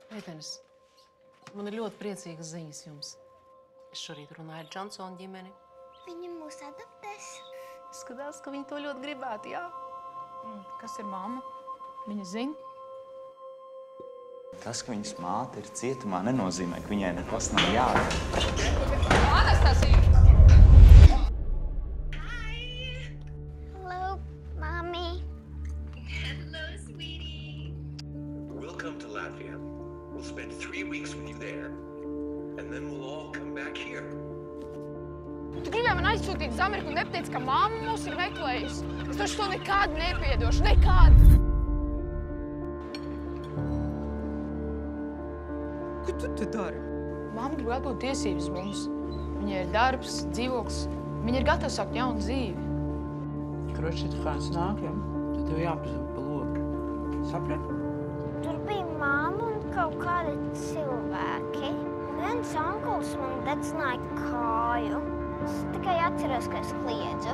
Meitenes, man ir ļoti priecīgas ziņas jums. Es šorīt runāju ar Džonsonu ģimeni. Viņi mūs adoptēs. Skatās, ka viņi to ļoti gribētu, jā. Kas ir mamma? Viņa zina? Tas, ka viņas māte ir cietumā, nenozīmē, ka viņai nekas nav jādara. Anastasija! Hello, Mommy. Hello, sweetie. Welcome to Latvia. We'll spend 3 weeks with you there, and then we'll all come back here. Tu gribēji man aizsūtīt uz Ameriku un nepateici, ka mamma mūs ir meklējusi. Es taču to nekad nepiedošu, nekad! Ko tu te dari? Mamma grib atbūt tiesības mums. Viņai ir darbs, dzīvoklis. Viņa ir gatava sākt jaunu dzīvi. Kroči, ja tu kāds nāk, ja? Tad tev jāpazūd pa logu. Saprat? Tur bija mamma un kaut kādi cilvēki. Viens onkulis man dedzināja kāju. Es tikai atceros, ka es kliedzu.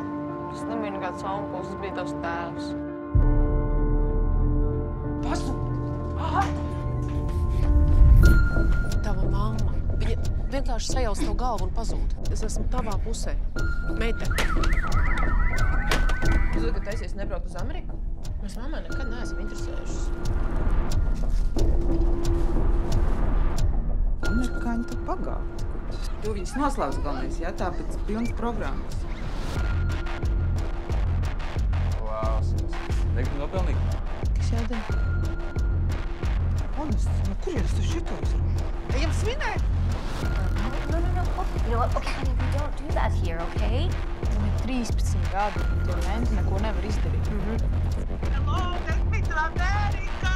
Tas nebija nekāds onkulis, tas bija tavs tēvs. Tava mamma. Viņa vienkārši sajauc tev galvu un pazūd. Es esmu tavā pusē. Meitene. Tu zini, ka taisies nebraukt uz Ameriku? Mēs mammai nekad neesam interesējušas. Amerikāņi tu pagāti. Tu viņas noslēdz galvenais, jā? Tā pēc pilnas programmas. Vau, Reikti nopelnīt. Kas jādara? Honest, no kurienes tu šito izrunā? Ejam svinēt! No. You know what? Okay, honey, we don't do that here, okay? Man ir 13 gadi, tie menti neko nevar izdarīt. Hello, take me to America!